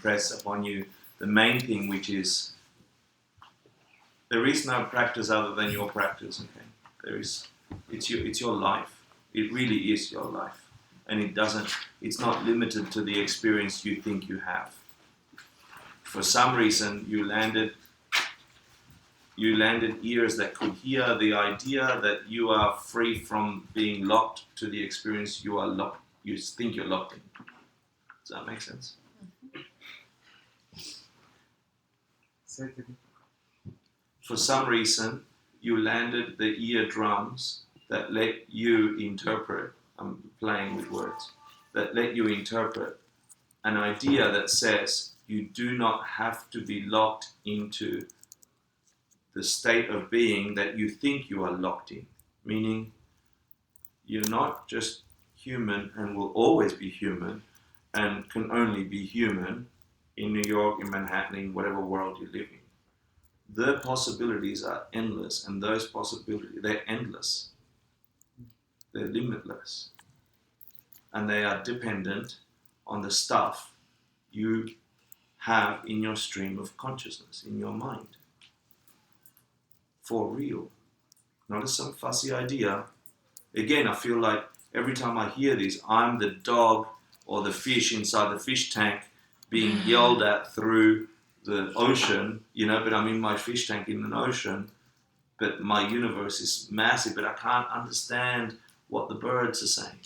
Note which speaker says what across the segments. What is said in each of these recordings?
Speaker 1: Press upon you the main thing, which is there is no practice other than your practice. Okay, it's your life. It really is your life, and it's not limited to the experience you think you have. For some reason, you landed ears that could hear the idea that you are free from being locked to the experience you think you're locked in. Does that make sense? For some reason, you landed the eardrums that let you interpret, I'm playing with words, that let you interpret an idea that says you do not have to be locked into the state of being that you think you are locked in. Meaning, you're not just human and will always be human and can only be human in New York, in Manhattan, in whatever world you live in. The possibilities are endless, and those possibilities, they're endless. They're limitless. And they are dependent on the stuff you have in your stream of consciousness, in your mind. For real. Not as some fussy idea. Again, I feel like every time I hear this, I'm the dog or the fish inside the fish tank being yelled at through the ocean, but I'm in my fish tank in an ocean, but my universe is massive, but I can't understand what the birds are saying.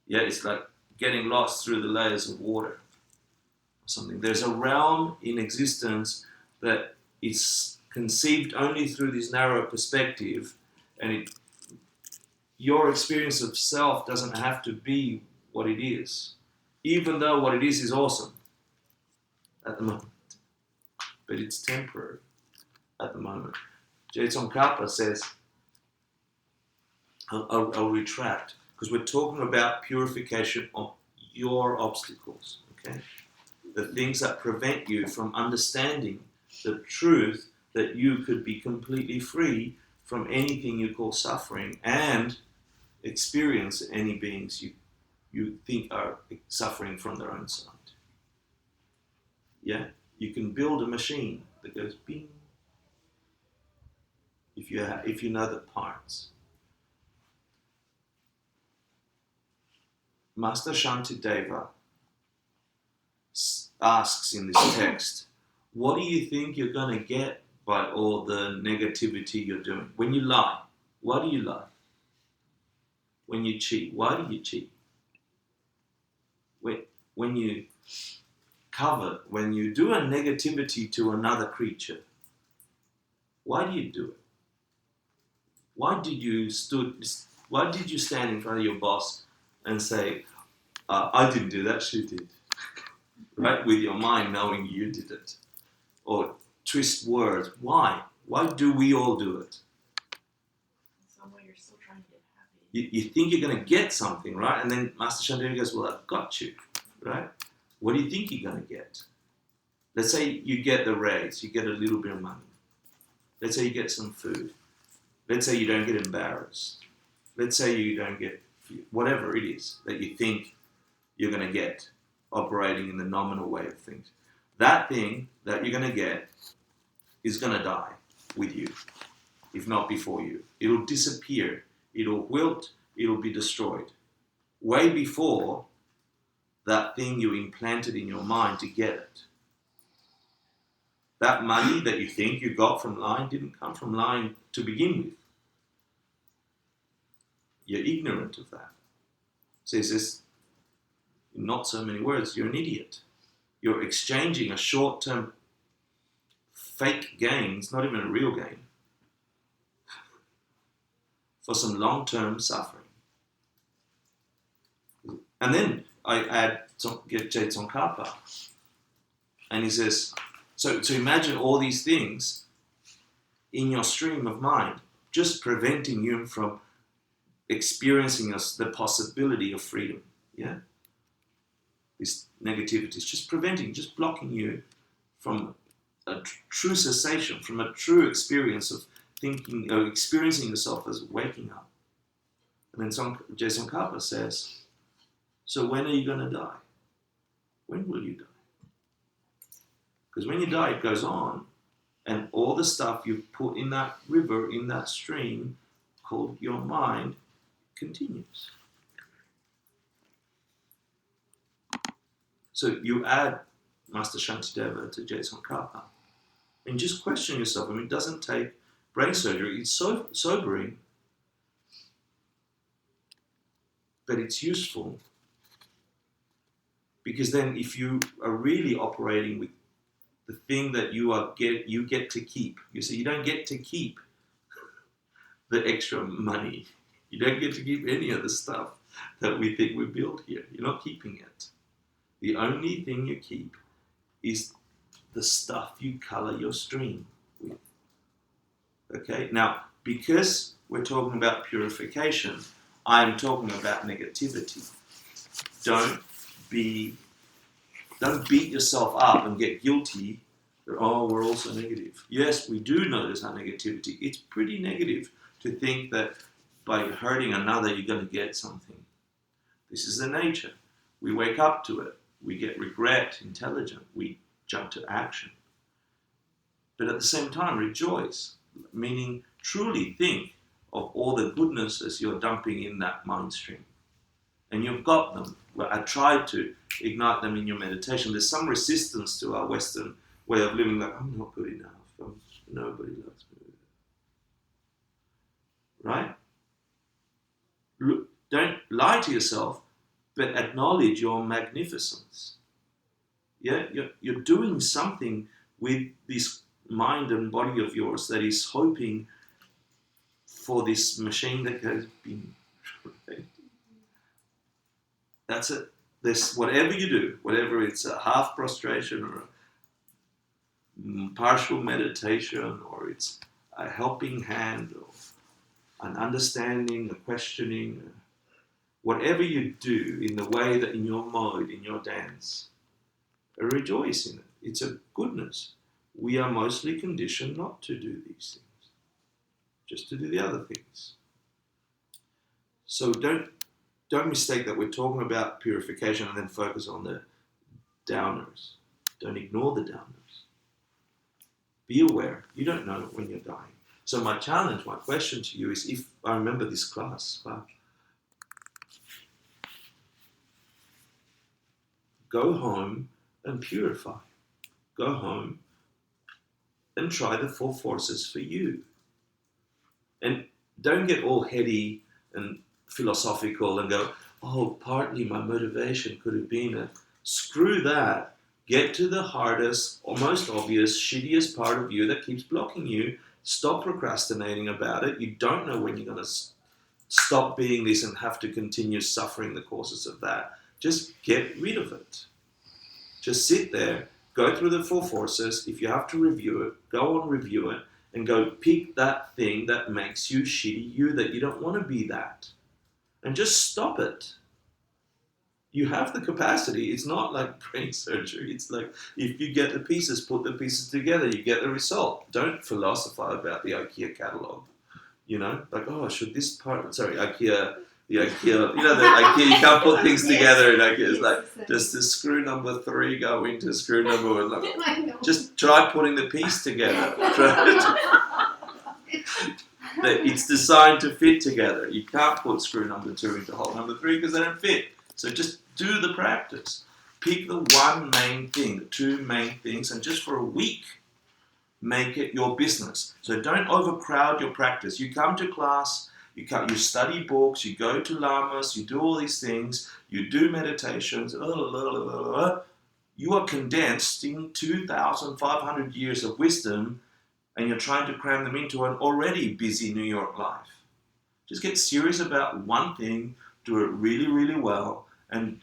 Speaker 1: Yeah, it's like getting lost through the layers of water or something. There's a realm in existence that is conceived only through this narrow perspective, and your experience of self doesn't have to be what it is, even though what it is awesome at the moment, but it's temporary at the moment. Tsongkhapa says, I'll retract, because we're talking about purification of your obstacles, okay? The things that prevent you from understanding the truth that you could be completely free from anything you call suffering and experience any beings you think are suffering from their own side. Yeah? You can build a machine that goes bing if you know the parts. Master Shantideva asks in this text, what do you think you're going to get by all the negativity you're doing? When you lie, why do you lie? When you cheat, why do you cheat? When you covet, when you do a negativity to another creature, why do you do it? Why did you stand in front of your boss and say, I didn't do that, she did? Right? With your mind knowing you did it. Or twist words. Why? Why do we all do it?
Speaker 2: In some way you're still trying to get happy.
Speaker 1: You think you're going to get something, right? And then Master Shantideva goes, well, I've got you, right? What do you think you're going to get? Let's say you get the raise, you get a little bit of money. Let's say you get some food. Let's say you don't get embarrassed. Let's say you don't get whatever it is that you think you're going to get operating in the nominal way of things. That thing that you're going to get is going to die with you, if not before you. It'll disappear. It'll wilt. It'll be destroyed. Way before that thing you implanted in your mind to get it. That money that you think you got from lying didn't come from lying to begin with. You're ignorant of that. So he says, in not so many words, you're an idiot. You're exchanging a short-term fake gain, it's not even a real gain, for some long-term suffering. And then I add Tsongkhapa, and he says, so imagine all these things in your stream of mind, just preventing you from experiencing the possibility of freedom. Yeah? This negativity is just preventing, just blocking you from a true cessation, from a true experience of thinking, or experiencing yourself as waking up. And then Tsongkhapa says, so when are you going to die? When will you die? Because when you die, it goes on, and all the stuff you've put in that river, in that stream, called your mind, continues. So you add Master Shantideva to Jetson Kapa, and just question yourself. I mean, it doesn't take brain surgery. It's so sobering, but it's useful. Because then if you are really operating with the thing that you get to keep. You see, you don't get to keep the extra money. You don't get to keep any of the stuff that we think we build here. You're not keeping it. The only thing you keep is the stuff you color your stream with. Okay? Now, because we're talking about purification, I'm talking about negativity. Don't beat yourself up and get guilty that, oh, we're also negative. Yes, we do notice our negativity. It's pretty negative to think that by hurting another, you're going to get something. This is the nature. We wake up to it. We get regret, intelligent. We jump to action. But at the same time, rejoice, meaning truly think of all the goodnesses you're dumping in that mind stream. And you've got them. Well, I tried to ignite them in your meditation. There's some resistance to our Western way of living, like, I'm not good enough. Nobody loves me. Right? Look, don't lie to yourself, but acknowledge your magnificence. Yeah, you're doing something with this mind and body of yours that is hoping for this machine that has been. That's it. This, whatever you do, whatever it's a half prostration or a partial meditation, or it's a helping hand, or an understanding, a questioning, whatever you do in the way that in your mode, in your dance, rejoice in it. It's a goodness. We are mostly conditioned not to do these things, just to do the other things. So don't mistake that we're talking about purification and then focus on the downers. Don't ignore the downers. Be aware. You don't know when you're dying. So my challenge, my question to you is, if I remember this class, go home and purify. Go home and try the four forces for you. And don't get all heady and philosophical and go, oh, partly my motivation could have been screw that. Get to the hardest or most obvious, shittiest part of you that keeps blocking you. Stop procrastinating about it. You don't know when you're going to stop being this and have to continue suffering the causes of that. Just get rid of it. Just sit there, go through the four forces. If you have to review it, go on, review it, and go pick that thing that makes you shitty you, that you don't want to be that. And just stop it. You have the capacity. It's not like brain surgery. It's like if you get the pieces, put the pieces together, you get the result. Don't philosophize about the IKEA catalog. You know, like, oh, should this part, sorry, IKEA, the IKEA, you know, the IKEA, you can't put things together in IKEA. It's like, does the screw number 3 go into screw number 1? Like, just try putting the piece together. It's designed to fit together. You can't put screw number 2 into hole number 3 because they don't fit. So just do the practice. Pick the one main thing, the 2 main things, and just for a week, make it your business. So don't overcrowd your practice. You come to class, you study books, you go to lamas, you do all these things, you do meditations, you are condensing 2,500 years of wisdom, and you're trying to cram them into an already busy New York life. Just get serious about one thing, do it really, really well, and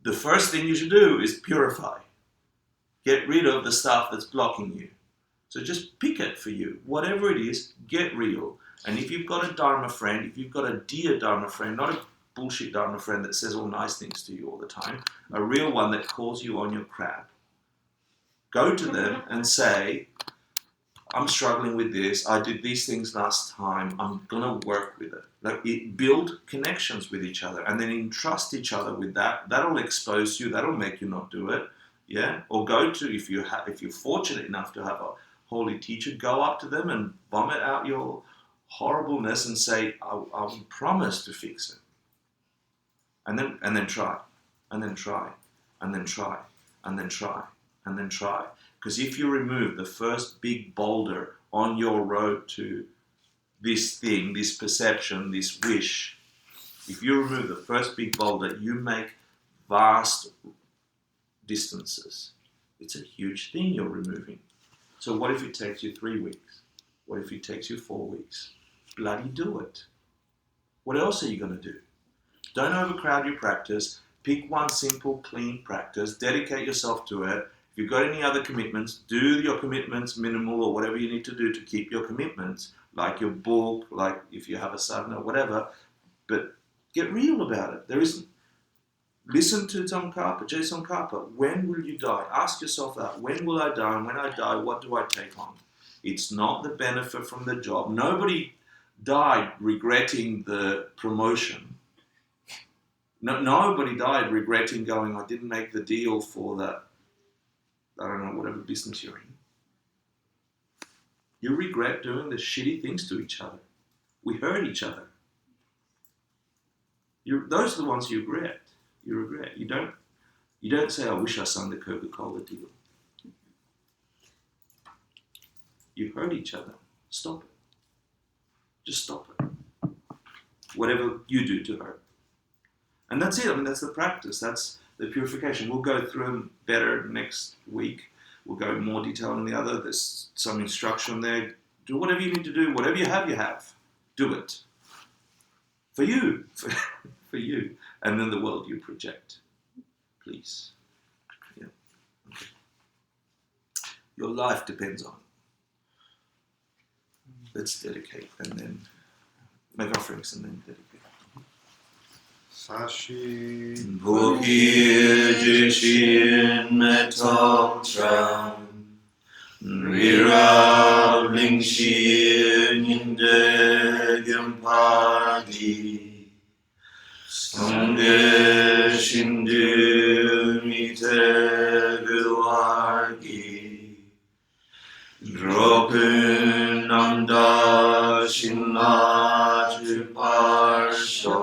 Speaker 1: the first thing you should do is purify. Get rid of the stuff that's blocking you. So just pick it for you. Whatever it is, get real. And if you've got a Dharma friend, if you've got a dear Dharma friend, not a bullshit Dharma friend that says all nice things to you all the time, a real one that calls you on your crap, go to them and say, I'm struggling with this. I did these things last time. I'm going to work with it. Like, build connections with each other and then entrust each other with that. That'll expose you. That'll make you not do it. Yeah, or go to, if you're fortunate enough to have a holy teacher, go up to them and vomit out your horribleness and say, I promise to fix it. And then try, and then try, and then try, and then try, and then try. Because if you remove the first big boulder on your road to this thing, this perception, this wish, if you remove the first big boulder, you make vast distances. It's a huge thing you're removing. So what if it takes you 3 weeks? What if it takes you 4 weeks? Bloody do it. What else are you going to do? Don't overcrowd your practice. Pick one simple, clean practice. Dedicate yourself to it. If you've got any other commitments, do your commitments minimal or whatever you need to do to keep your commitments, like your book, like if you have a sadhana, whatever. But get real about it. There isn't. Listen to Tsongkhapa, Jay Tsongkhapa. When will you die? Ask yourself that. When will I die? And when I die, what do I take on? It's not the benefit from the job. Nobody died regretting the promotion. Nobody died regretting going, I didn't make the deal for that, I don't know, whatever business you're in. You regret doing the shitty things to each other. We hurt each other. Those are the ones you regret. You regret. You don't say, I wish I signed the Coca-Cola deal. You hurt each other. Stop it. Just stop it. Whatever you do to hurt. And that's it. I mean, that's the practice. That's the purification. We'll go through them better next week. We'll go in more detail on the other. There's some instruction there. Do whatever you need to do. Whatever you have. Do it. For you. For you. And then the world you project. Please. Yeah. Okay. Your life depends on it. Let's dedicate and then make offerings and then dedicate.
Speaker 3: Sashi
Speaker 1: Bukir Jishin Metoptram Rirav Lingshir Nindegam Padi Sangha Shindu Mite Guargi Dropun Nanda Shinatu Parsho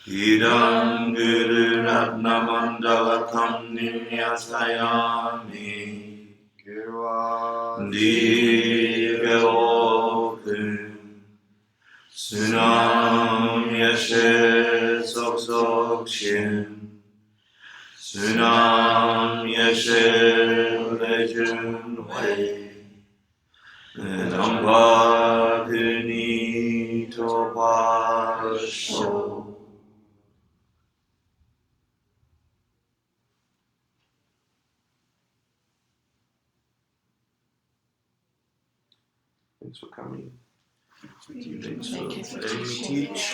Speaker 1: Idam Guru Ratna Mandala Kam Nimyasayami
Speaker 3: Girwa
Speaker 1: Diga Okun Sunam Yashe Sok Sok Shin Sunam Yashe Lejun Wei Nampa Kuni Topa Sho. Thanks for coming. Thanks for letting me teach.